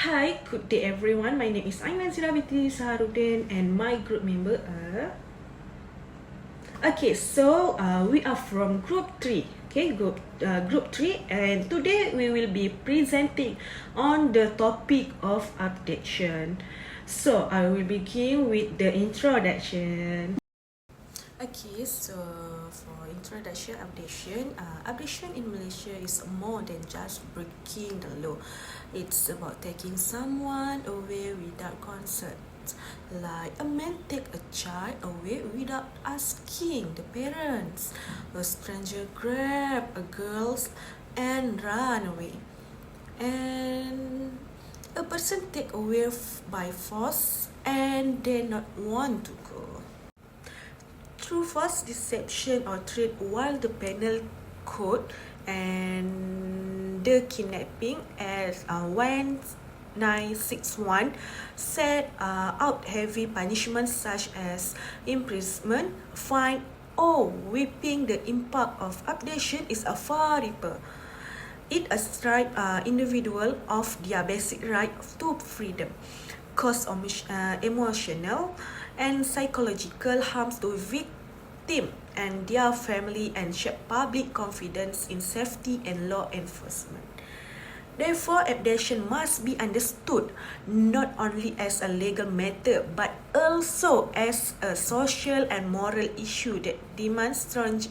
Hi, good day everyone. My name is Nadzirah Binti Saharudin and my group member are... Okay, so we are from group 3. Okay, group 3, and today we will be presenting on the topic of abduction. So I will begin with the introduction. Okay, so for introduction, abduction in Malaysia is more than just breaking the law. It's about taking someone away without consent. Like a man take a child away without asking the parents. A stranger grab a girl and run away. And a person take away by force and they not want to go. Through false deception or threat, while the penal code and the kidnapping as 1961 set out heavy punishments such as imprisonment, fine, or whipping. The impact of abduction is a far deeper. It strips individual of their basic right to freedom, cause emotional and psychological harms to victim and their family, and shape public confidence in safety and law enforcement. Therefore, abduction must be understood not only as a legal matter but also as a social and moral issue that demands stronger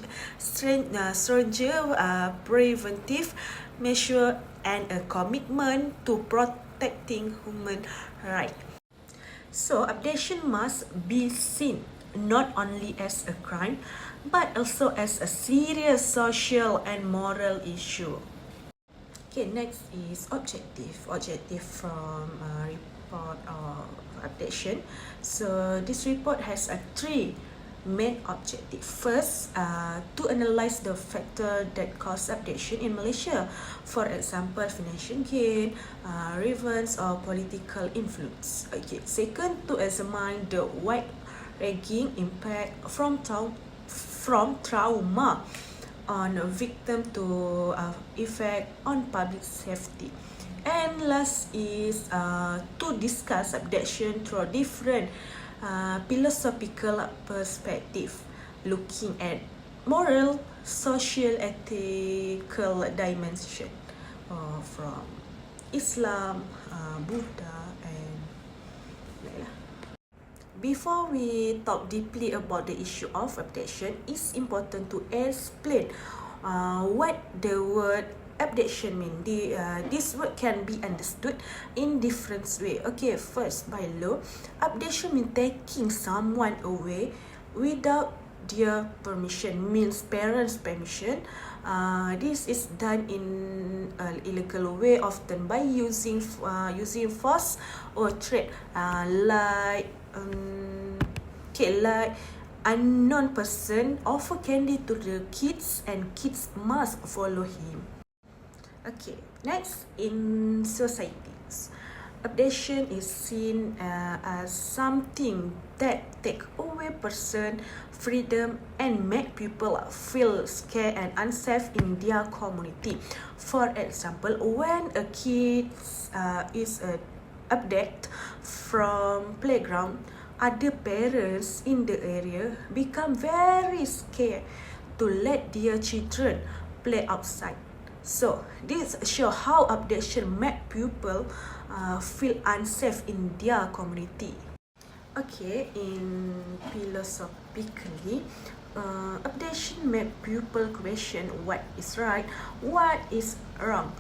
preventive measure and a commitment to protecting human rights. So, abduction must be seen not only as a crime but also as a serious social and moral issue. Okay, next is objective. Objective from report of abduction. So, this report has three main objective. First, to analyze the factor that cause abduction in Malaysia. For example, financial gain, revenge, or political influence. Okay. Second, to examine the wide-ranging impact from trauma on a victim to effect on public safety. And last is to discuss abduction through different philosophical perspective, looking at moral, social, ethical dimension from Islam, Buddha, and like that. Before we talk deeply about the issue of abduction, it's important to explain what the word abduction means. This word can be understood in different ways. Okay, first, by law, abduction means taking someone away without their permission, means parents' permission. This is done in an illegal way, often by using force or threat, like unknown person offer candy to the kids and kids must follow him. Okay, next, in societies, abduction is seen as something that take away person freedom and make people feel scared and unsafe in their community. For example, when a kid is abducted from playground, other parents in the area become very scared to let their children play outside. So, this shows how abduction make people feel unsafe in their community. Okay, in philosophically, abduction make people question what is right, what is wrong.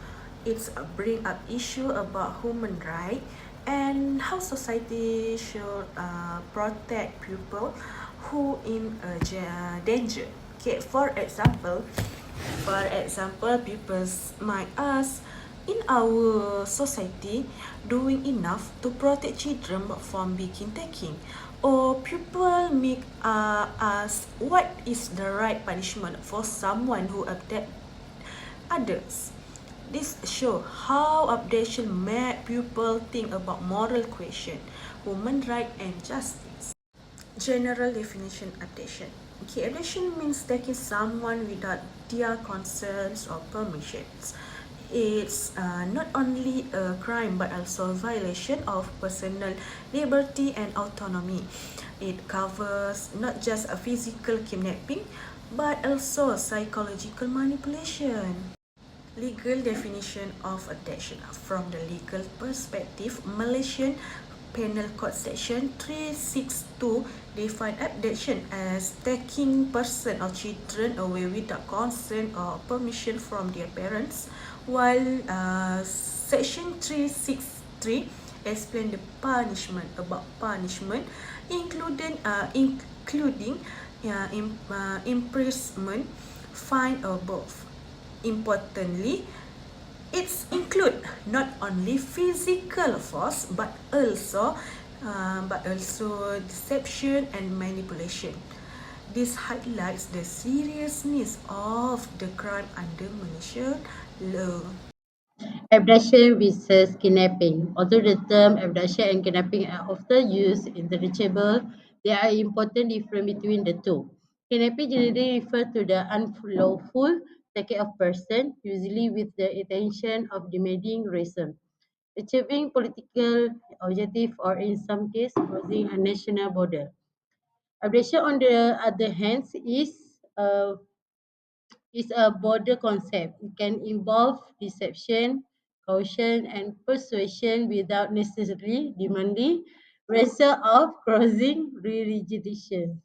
It's bring up issue about human rights and how society should protect people who in danger. Okay, for example, people might ask, in our society, doing enough to protect children from being taken? Or people may ask, what is the right punishment for someone who abducted others? This shows how abduction make people think about moral question, human rights, and justice. General definition abduction. Okay, abduction means taking someone without their consent or permissions. It's not only a crime but also a violation of personal liberty and autonomy. It covers not just a physical kidnapping but also psychological manipulation. Legal definition of abduction. From the legal perspective, Malaysian Penal Code Section 362 define abduction as taking person or children away without consent or permission from their parents, while Section 363 explain the punishment, including imprisonment, fine or both. Importantly, it's include not only physical force but also deception and manipulation. This highlights the seriousness of the crime under Malaysian law. Abduction versus kidnapping. Although the term abduction and kidnapping are often used interchangeable, there are important differences between the two. Kidnapping generally refers to the unlawful taking of person, usually with the intention of demanding ransom, achieving political objective, or in some cases crossing a national border. Abduction, on the other hand, is a broader concept. It can involve deception, caution, and persuasion without necessarily demanding ransom of crossing jurisdiction.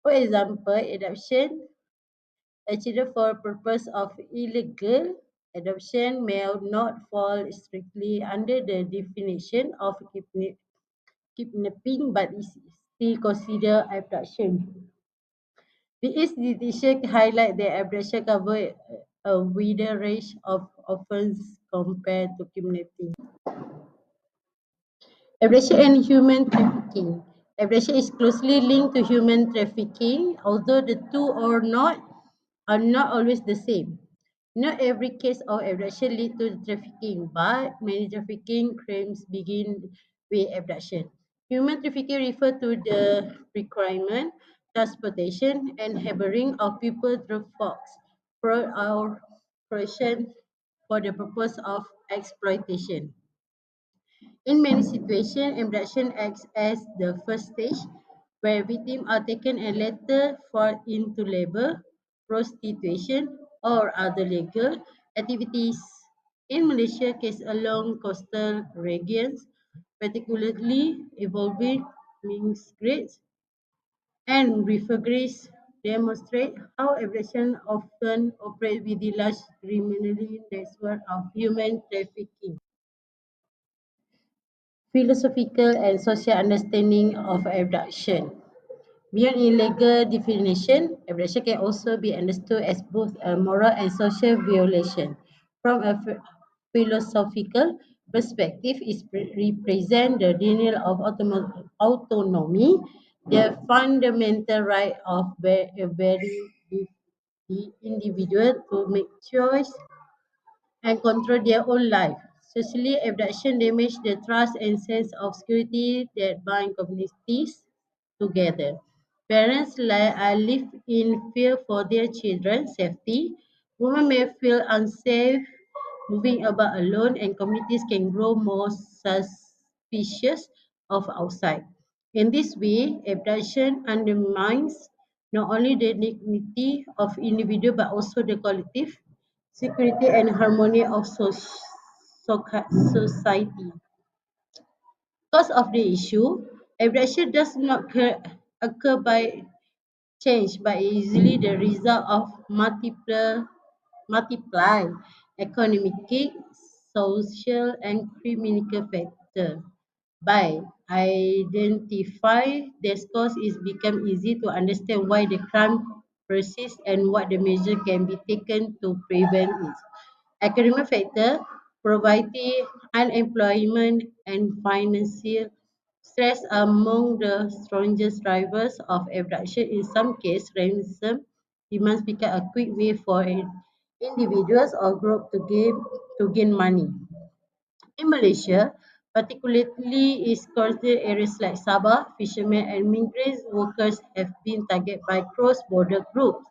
For example, adoption achieved for purpose of illegal adoption may not fall strictly under the definition of kidnapping, but is still considered abduction. These decisions highlight that abduction covers a wider range of offences compared to kidnapping. Abduction and human trafficking. Abduction is closely linked to human trafficking, although the two are not always the same. Not every case of abduction leads to trafficking, but many trafficking crimes begin with abduction. Human trafficking refers to the requirement, transportation, and harboring of people through force, fraud, or coercion for the purpose of exploitation. In many situations, abduction acts as the first stage, where victims are taken and later forced into labor, prostitution, or other legal activities. In Malaysia, case along coastal regions, particularly involving migrants and refugees, demonstrate how abduction often operates within large criminal networks of human trafficking. Philosophical and social understanding of abduction. Beyond illegal definition, abduction can also be understood as both a moral and social violation. From a philosophical perspective, it represents the denial of autonomy, the fundamental right of a very individual to make choice and control their own life. Socially, abduction damages the trust and sense of security that bind communities together. Parents live in fear for their children's safety. Women may feel unsafe moving about alone, and communities can grow more suspicious of outside. In this way, abduction undermines not only the dignity of individual but also the collective security and harmony of society. Because of the issue, abduction does not occur by change, but is usually the result of multiply economic, social, and criminal factors. By identify this cause, it becomes easy to understand why the crime persists and what the measure can be taken to prevent it. Economic factor, poverty, unemployment, and financial stress are among the strongest drivers of abduction. In some cases, ransom demands become a quick way for individuals or groups to gain money. In Malaysia, particularly in coastal areas like Sabah, fishermen and migrant workers have been targeted by cross-border groups,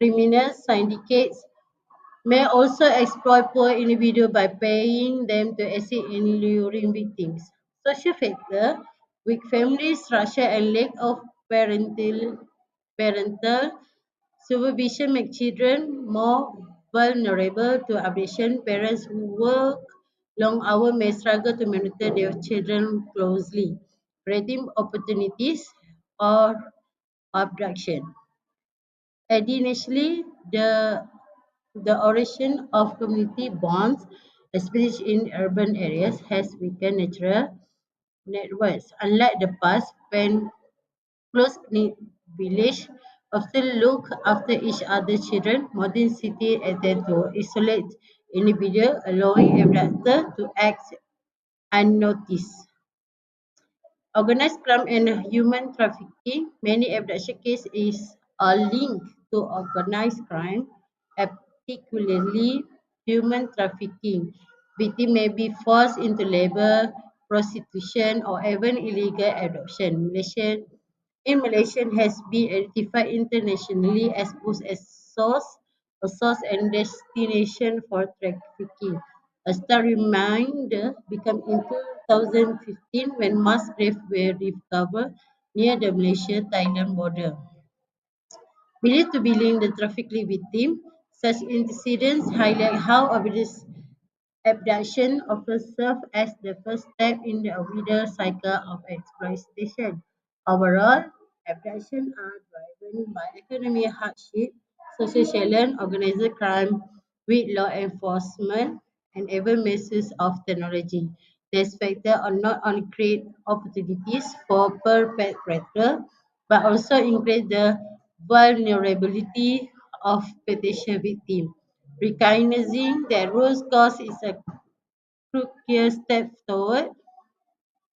criminal syndicates, may also exploit poor individuals by paying them to assist in luring victims. Social factor, weak family structure and lack of parental supervision make children more vulnerable to abduction. Parents who work long hours may struggle to monitor their children closely, creating opportunities or abduction. Additionally, the origin of community bonds, especially in urban areas, has weakened natural networks. Unlike the past, when close-knit villages often look after each other's children, modern cities tend to isolate individuals, allowing abductors to act unnoticed. Organized crime and human trafficking. Many abduction cases are linked to organized crime, particularly human trafficking. Victims may be forced into labor, prostitution, or even illegal adoption. Malaysia has been identified internationally as both a source and destination for trafficking. A star reminder became in 2015 when mass graves were discovered near the Malaysia-Thailand border. Believed to be linked to trafficking victims, such incidents highlight how abduction often serves as the first step in the wider cycle of exploitation. Overall, abductions are driven by economic hardship, social challenge, organized crime, weak law enforcement, and even misuse of technology. These factors are not only create opportunities for perpetrators, but also increase the vulnerability of potential victims. Recognizing that root cause is a crucial step toward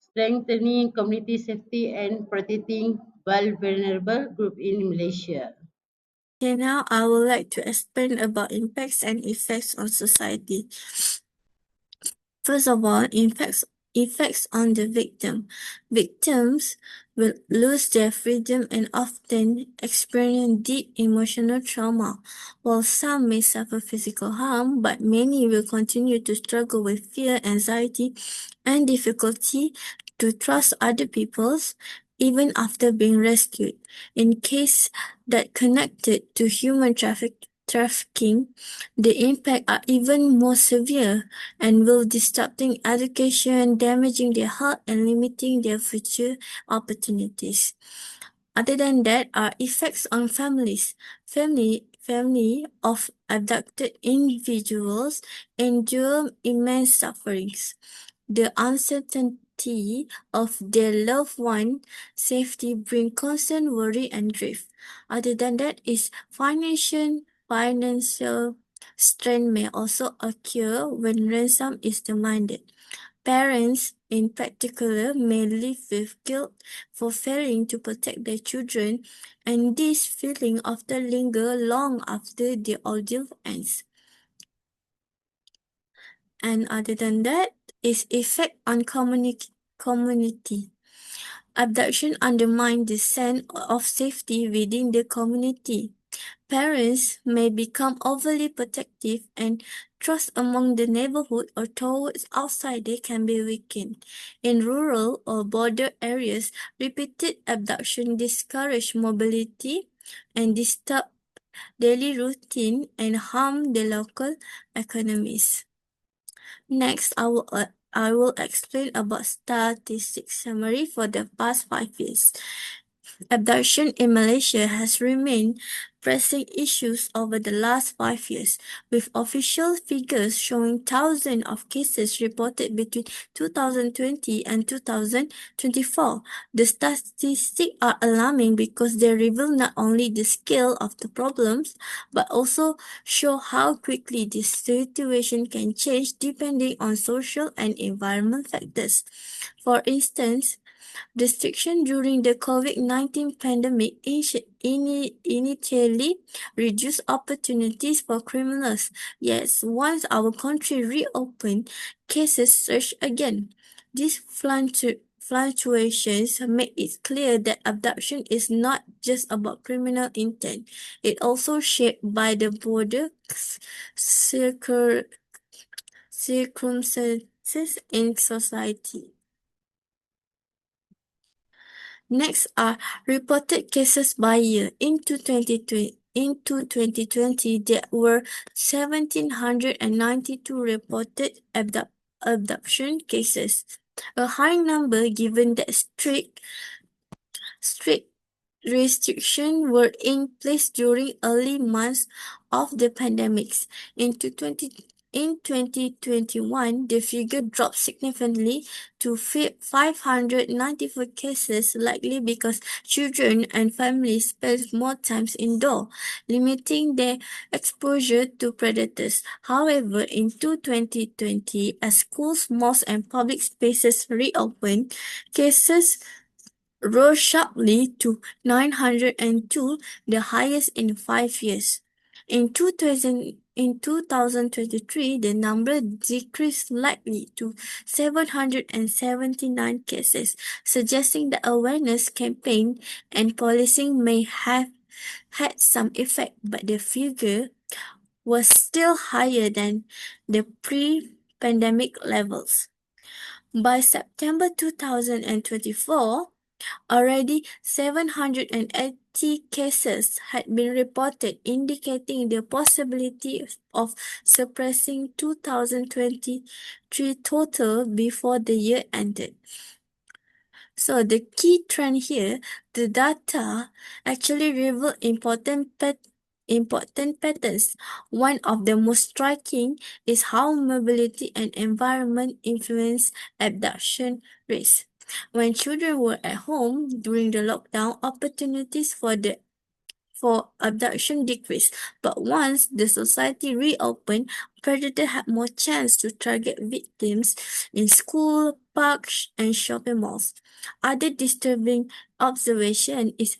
strengthening community safety and protecting vulnerable groups in Malaysia. Okay, now I would like to explain about impacts and effects on society. First of all, effects on the victim. Victims will lose their freedom and often experience deep emotional trauma. While some may suffer physical harm, but many will continue to struggle with fear, anxiety, and difficulty to trust other people's even after being rescued. In case that connected to human trafficking, the impact are even more severe and will disrupting education, damaging their health, and limiting their future opportunities. Other than that are effects on families. Family of abducted individuals endure immense sufferings. The uncertainty of their loved one safety bring constant worry and grief. Other than that is financial strain may also occur when ransom is demanded. Parents, in particular, may live with guilt for failing to protect their children, and this feeling often linger long after the ordeal ends. And other than that, is effect on community. Abduction undermines the sense of safety within the community. Parents may become overly protective and trust among the neighborhood or towards outsiders can be weakened. In rural or border areas, repeated abduction discourage mobility and disturb daily routine and harm the local economies. Next, I will explain about statistics summary for the past 5 years. Abduction in Malaysia has remained pressing issues over the last 5 years, with official figures showing thousands of cases reported between 2020 and 2024. The statistics are alarming because they reveal not only the scale of the problems, but also show how quickly this situation can change depending on social and environmental factors. For instance, restriction during the COVID-19 pandemic initially reduced opportunities for criminals. Yet, once our country reopened, cases surged again. This fluctuations make it clear that abduction is not just about criminal intent. It also shaped by the broader circumstances in society. Next are reported cases by year. Into 2020, there were 1,792 reported abduction cases, a high number given that strict restrictions were in place during early months of the pandemics. In 2021, the figure dropped significantly to 594 cases, likely because children and families spend more time indoors, limiting their exposure to predators. However, in 2020, as schools, malls, and public spaces reopened, cases rose sharply to 902, the highest in 5 years. In 2023, the number decreased slightly to 779 cases, suggesting that awareness campaign and policing may have had some effect, but the figure was still higher than the pre-pandemic levels. By September 2024, already 780 cases had been reported, indicating the possibility of suppressing 2023 total before the year ended. So the key trend here, the data actually reveal important patterns. One of the most striking is how mobility and environment influence abduction rates. When children were at home during the lockdown, opportunities for abduction decreased. But once the society reopened, predators had more chance to target victims in school, parks, and shopping malls. Other disturbing observation is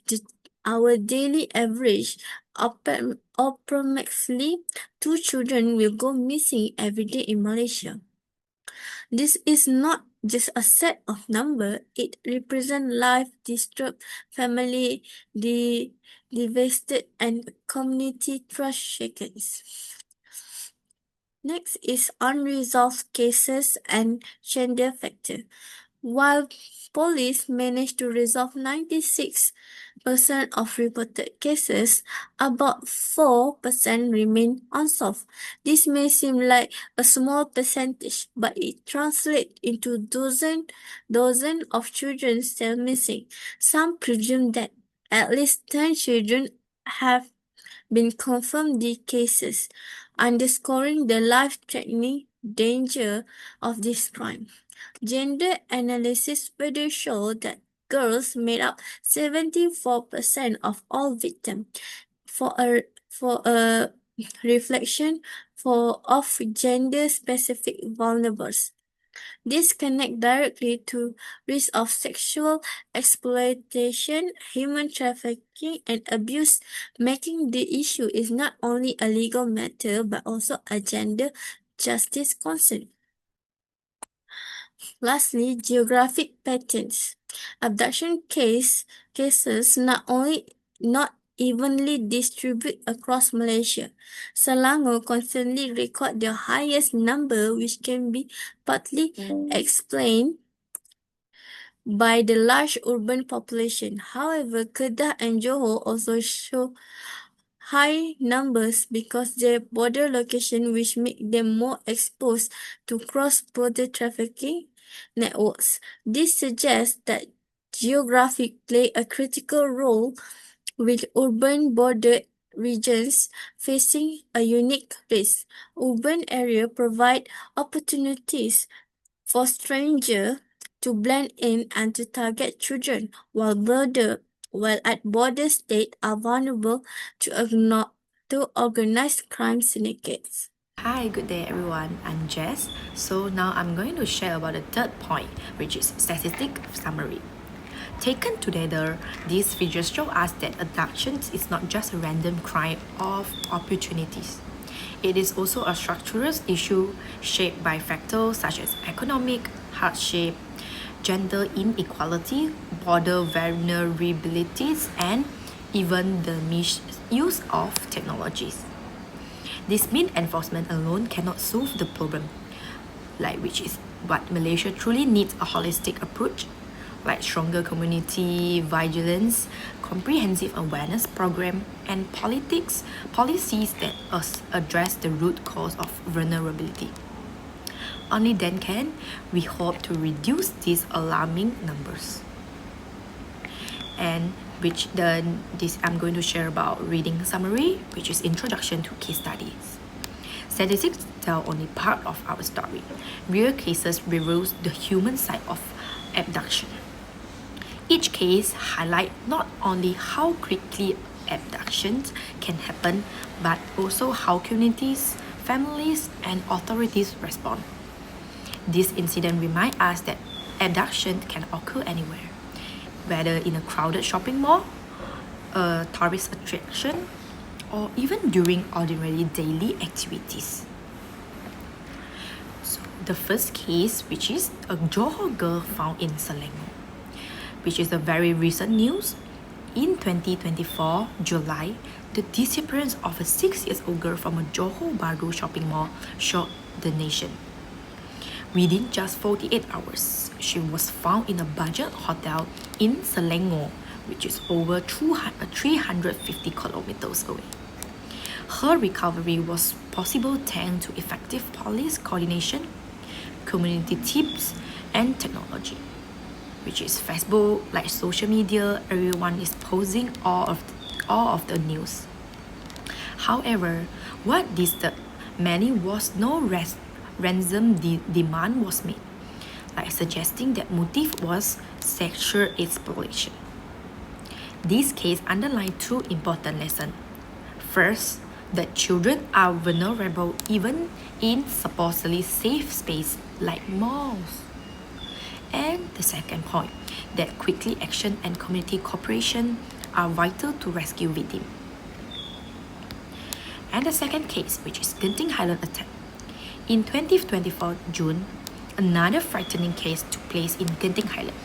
our daily average. Approximately 2 children will go missing every day in Malaysia. This is not just a set of numbers, it represents life disturbed, family devastated, and community trust shaken. Next is unresolved cases and gender factor. While police managed to resolve 96% of reported cases, about 4% remain unsolved. This may seem like a small percentage, but it translates into dozens of children still missing. Some presume that at least 10 children have been confirmed the cases, underscoring the life-threatening danger of this crime. Gender analysis further show that girls made up 74% of all victims. For a reflection of gender-specific vulnerables. This connects directly to risk of sexual exploitation, human trafficking, and abuse, making the issue is not only a legal matter but also a gender justice concern. Lastly, geographic patterns. Abduction cases not evenly distribute across Malaysia. Selangor constantly record the highest number, which can be partly explained by the large urban population. However, Kedah and Johor also show high numbers because their border location, which make them more exposed to cross-border trafficking networks. This suggests that geography play a critical role, with urban border regions facing a unique risk. Urban areas provide opportunities for strangers to blend in and to target children, while at border states are vulnerable to organized crime syndicates. Hi, good day everyone. I'm Jess. So now I'm going to share about the third point, which is statistic summary. Taken together, these figures show us that abductions is not just a random crime of opportunities. It is also a structural issue shaped by factors such as economic hardship, gender inequality, border vulnerabilities, and even the misuse of technologies. This means enforcement alone cannot solve the problem, which is what Malaysia truly needs: a holistic approach, like stronger community vigilance, comprehensive awareness program, and policies that address the root cause of vulnerability. Only then can we hope to reduce these alarming numbers. And I'm going to share about reading summary, which is introduction to case studies. Statistics tell only part of our story. Real cases reveals the human side of abduction. Each case highlight not only how quickly abductions can happen, but also how communities, families, and authorities respond. This incident reminds us that abduction can occur anywhere, whether in a crowded shopping mall, a tourist attraction, or even during ordinary daily activities. So the first case, which is a Johor girl found in Selangor, which is a very recent news. In 2024, July, the disappearance of a 6-year-old girl from a Johor Bahru shopping mall shocked the nation. Within just 48 hours, she was found in a budget hotel in Selangor, which is over 350 kilometers away. Her recovery was possible thanks to effective police coordination, community tips, and technology, which is Facebook, like social media. Everyone is posting all of the news. However, what disturbed many was no ransom demand was made, suggesting that motive was sexual exploitation. This case underlined two important lessons. First, that children are vulnerable even in supposedly safe space like malls. And the second point, that quickly action and community cooperation are vital to rescue victims. And the second case, which is Genting Highland attack. In 2024 June, another frightening case took place in Genting Highland.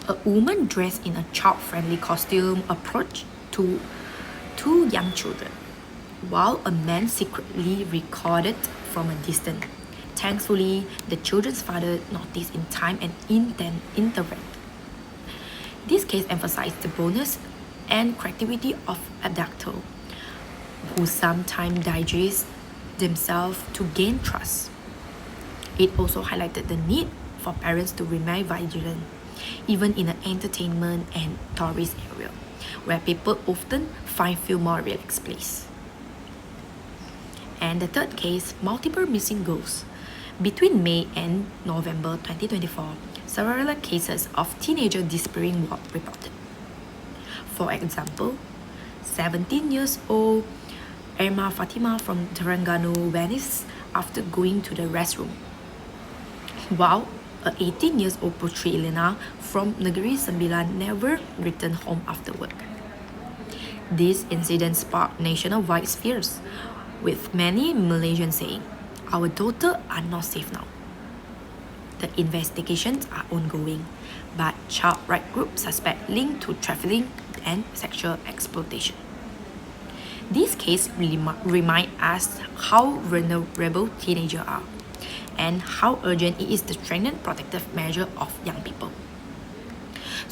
A woman dressed in a child-friendly costume approached two young children, while a man secretly recorded from a distance. Thankfully, the children's father noticed in time and intervened. This case emphasized the boldness and creativity of abductors, who sometimes digest themselves to gain trust. It also highlighted the need for parents to remain vigilant, even in an entertainment and tourist area, where people often feel more relaxed place. And the third case, multiple missing girls. Between May and November 2024, several cases of teenager disappearing were reported. For example, 17-year-old Irma Fatima from Terengganu vanished after going to the restroom, while a 18-year-old Putri Elena from Negeri Sembilan never returned home after work. This incident sparked nationwide fears, with many Malaysians saying, "Our daughters are not safe now." The investigations are ongoing, but child rights groups suspect link to trafficking and sexual exploitation. This case remind us how vulnerable teenagers are, and how urgent it is to strengthen protective measure of young people.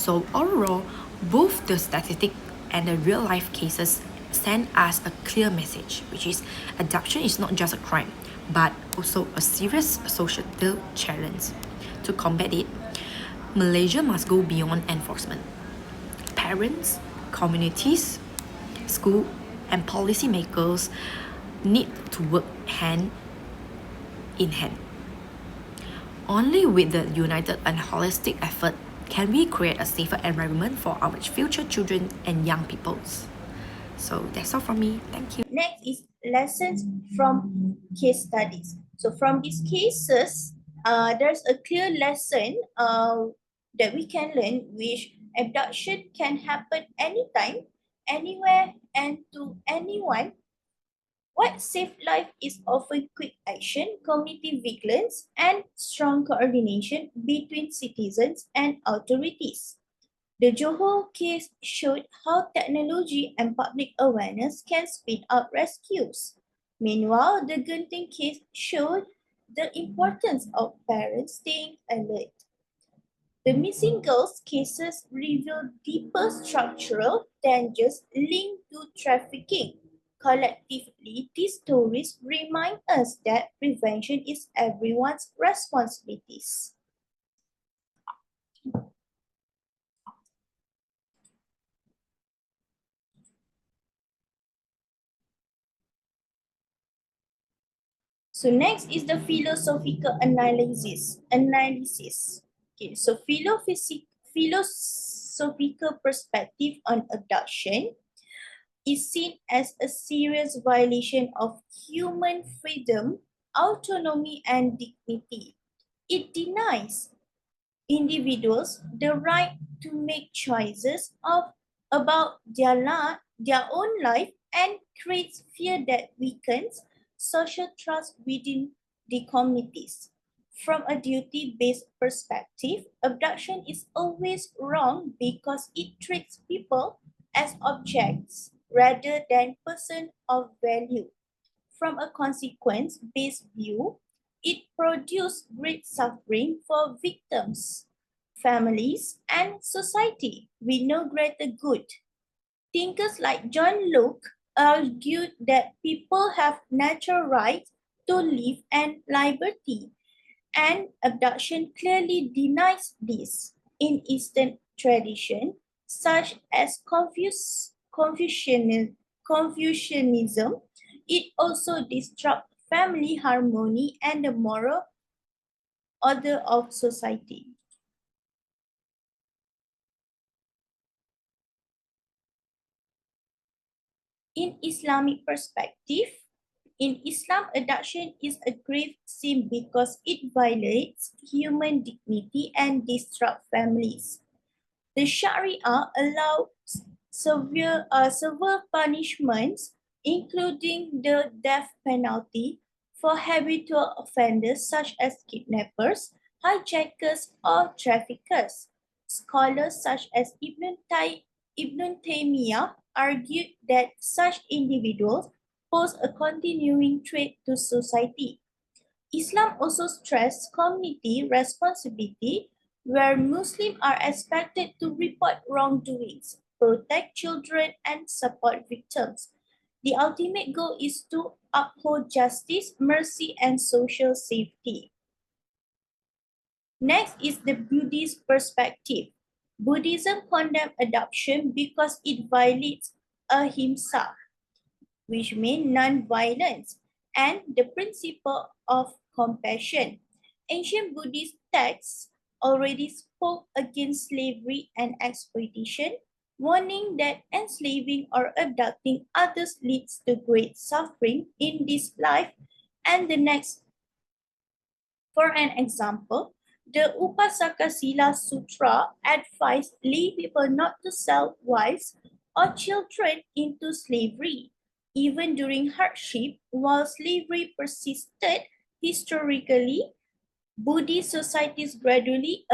So overall, both the statistic and the real life cases send us a clear message, which is abduction is not just a crime, but also a serious societal challenge. To combat it, Malaysia must go beyond enforcement. Parents, communities, schools, and policymakers need to work hand in hand. Only with the united and holistic effort can we create a safer environment for our future children and young peoples. So that's all from me. Thank you. Next is lessons from case studies. So from these cases, there's a clear lesson that we can learn, which abduction can happen anytime, anywhere, and to anyone. What saves life is often quick action, community vigilance, and strong coordination between citizens and authorities. The Johor case showed how technology and public awareness can speed up rescues. Meanwhile, the Genting case showed the importance of parents staying alert. The missing girls cases reveal deeper structural dangers linked to trafficking. Collectively, these stories remind us that prevention is everyone's responsibilities. So next is the philosophical analysis. Okay, so philosophical perspective on abduction is seen as a serious violation of human freedom, autonomy, and dignity. It denies individuals the right to make choices about their own life and creates fear that weakens social trust within the communities. From a duty-based perspective, abduction is always wrong because it treats people as objects rather than persons of value. From a consequence-based view, it produced great suffering for victims, families, and society with no greater good. Thinkers like John Locke argued that people have natural rights to live and liberty, and abduction clearly denies this. In Eastern tradition, such as Confucianism, it also disrupts family harmony and the moral order of society. In Islamic perspective, in Islam, abduction is a grave sin because it violates human dignity and disrupts families. The Sharia allows severe punishments, including the death penalty, for habitual offenders such as kidnappers, hijackers, or traffickers. Scholars such as Ibn Taymiyyah argued that such individuals pose a continuing threat to society. Islam also stressed community responsibility, where Muslims are expected to report wrongdoings, protect children, and support victims. The ultimate goal is to uphold justice, mercy, and social safety. Next is the Buddhist perspective. Buddhism condemns adoption because it violates ahimsa, which means non-violence, and the principle of compassion. Ancient Buddhist texts already spoke against slavery and exploitation, warning that enslaving or abducting others leads to great suffering in this life and the next. For an example, the Upasaka Sila Sutra advised lay people not to sell wives or children into slavery. Even during hardship, while slavery persisted historically, Buddhist societies gradually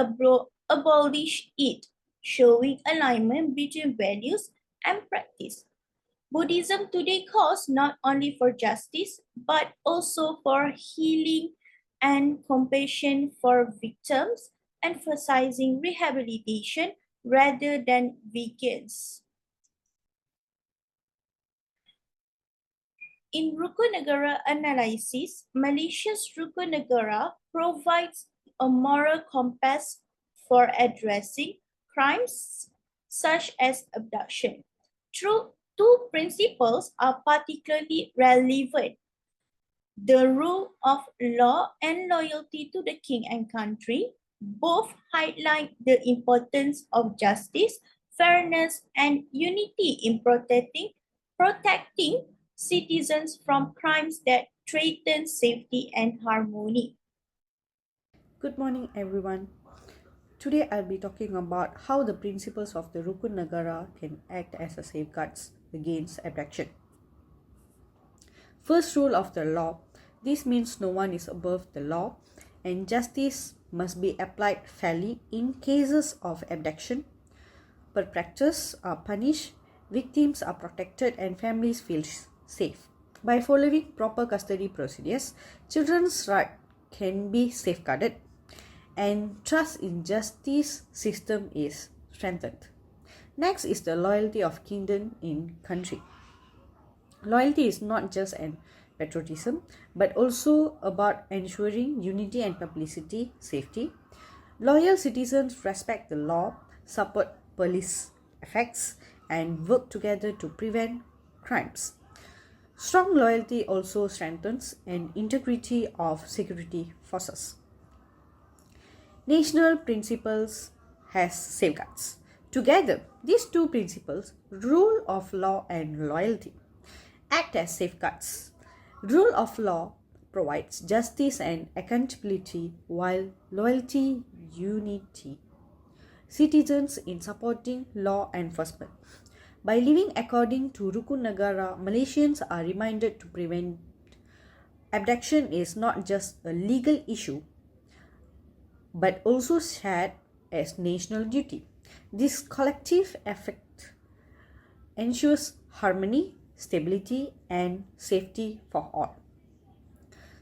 abolished it, showing alignment between values and practice. Buddhism today calls not only for justice, but also for healing and compassion for victims, emphasizing rehabilitation rather than vengeance. In Rukun Negara analysis, Malaysia's Rukun Negara provides a moral compass for addressing crimes such as abduction. Two principles are particularly relevant: the rule of law and loyalty to the king and country. Both highlight the importance of justice, fairness, and unity in protecting citizens from crimes that threaten safety and harmony. Good morning, everyone. Today I'll be talking about how the principles of the Rukun Negara can act as a safeguards against abduction. First rule of the law. This means no one is above the law, and justice must be applied fairly in cases of abduction. Perpetrators are punished, victims are protected, and families feel safe. By following proper custody procedures, children's rights can be safeguarded and trust in justice system is strengthened. Next is the loyalty of kingdom in country. Loyalty is not just an patriotism, but also about ensuring unity and publicity safety. Loyal citizens respect the law, support police effects, and work together to prevent crimes. Strong loyalty also strengthens an integrity of security forces. National principles has safeguards. Together, these two principles, rule of law and loyalty, act as safeguards. Rule of law provides justice and accountability, while loyalty unity citizens in supporting law enforcement. By living according to Rukun Negara, Malaysians are reminded to prevent abduction is not just a legal issue, but also shared as national duty. This collective effort ensures harmony, stability, and safety for all.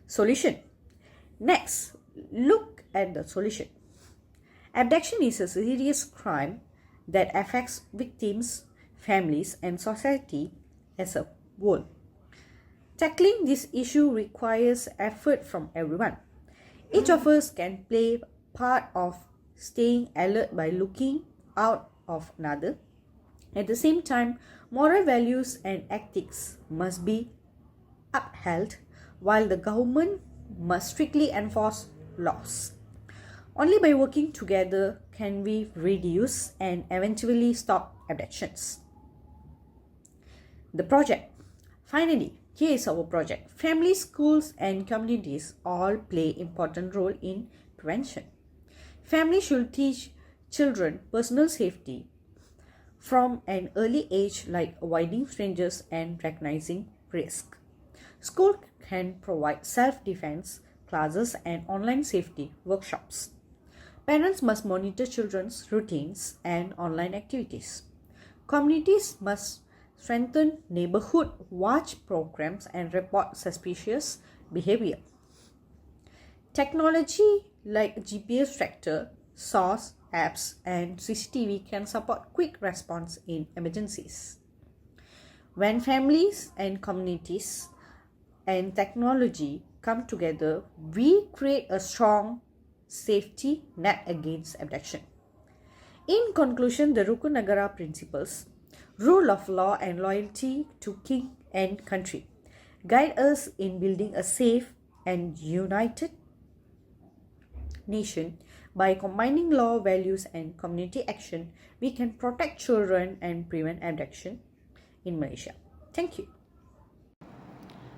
Solution. Next, look at the solution. Abduction is a serious crime that affects victims, families, and society as a whole. Tackling this issue requires effort from everyone. Each of us can play part of staying alert by looking out of another. At the same time, moral values and ethics must be upheld, while the government must strictly enforce laws. Only by working together can we reduce and eventually stop abductions. The project. Finally, here is our project. Families, schools, and communities all play important role in prevention. Families should teach children personal safety from an early age, like avoiding strangers and recognizing risk. School can provide self-defense classes and online safety workshops. Parents must monitor children's routines and online activities. Communities must strengthen neighborhood watch programs and report suspicious behavior. Technology like GPS tracker, source apps, and CCTV can support quick response in emergencies. When families and communities and technology come together, we create a strong safety net against abduction. In conclusion, the Rukun Negara principles, rule of law and loyalty to king and country, guide us in building a safe and united nation. By combining law, values, and community action, we can protect children and prevent abduction in Malaysia. Thank you.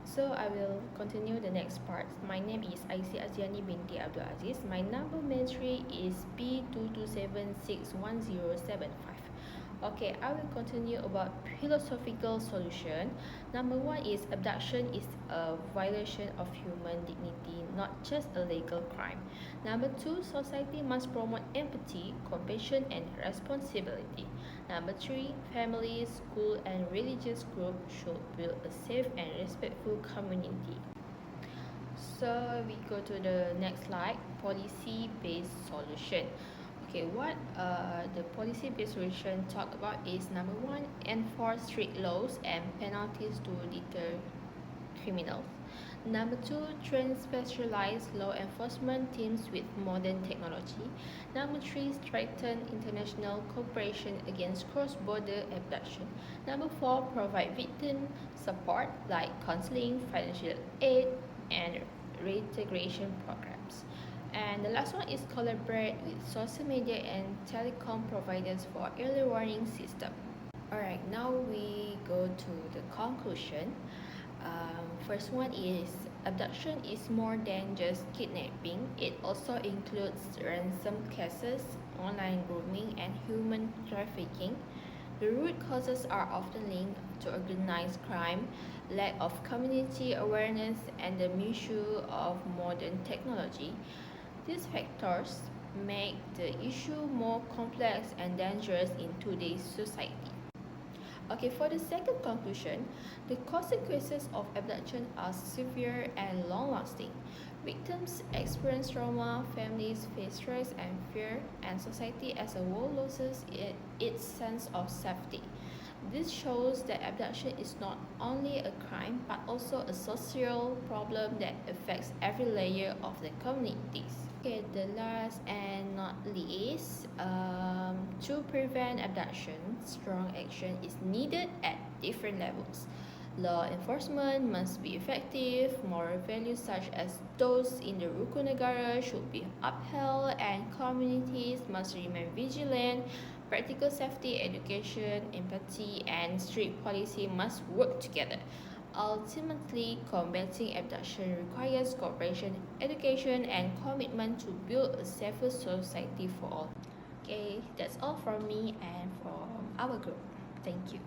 So I will continue the next part. My name is Aziani Binti Abdul Aziz. My number entry is B2276107. Okay, I will continue about philosophical solution. Number one is abduction is a violation of human dignity, not just a legal crime. Number two, society must promote empathy, compassion, and responsibility. Number three, families, school, and religious groups should build a safe and respectful community. So we go to the next slide, policy-based solution. Okay, what the policy-based solution talk about is number one, enforce strict laws and penalties to deter criminals. Number two, train specialized law enforcement teams with modern technology. Number three, strengthen international cooperation against cross-border abduction. Number four, provide victim support like counseling, financial aid, and reintegration programs. And the last one is collaborate with social media and telecom providers for early warning system. Alright, now we go to the conclusion. First one is abduction is more than just kidnapping. It also includes ransom cases, online grooming, and human trafficking. The root causes are often linked to organized crime, lack of community awareness, and the misuse of modern technology. These factors make the issue more complex and dangerous in today's society. Okay, for the second conclusion, the consequences of abduction are severe and long-lasting. Victims experience trauma, families face stress and fear, and society as a whole loses its sense of safety. This shows that abduction is not only a crime but also a social problem that affects every layer of the communities. Okay, the last and not least, to prevent abduction, strong action is needed at different levels. Law enforcement must be effective, moral values such as those in the Rukun Negara should be upheld, and communities must remain vigilant. Practical safety, education, empathy, and strict policy must work together. Ultimately, combating abduction requires cooperation, education, and commitment to build a safer society for all. Okay, that's all from me and from our group. Thank you.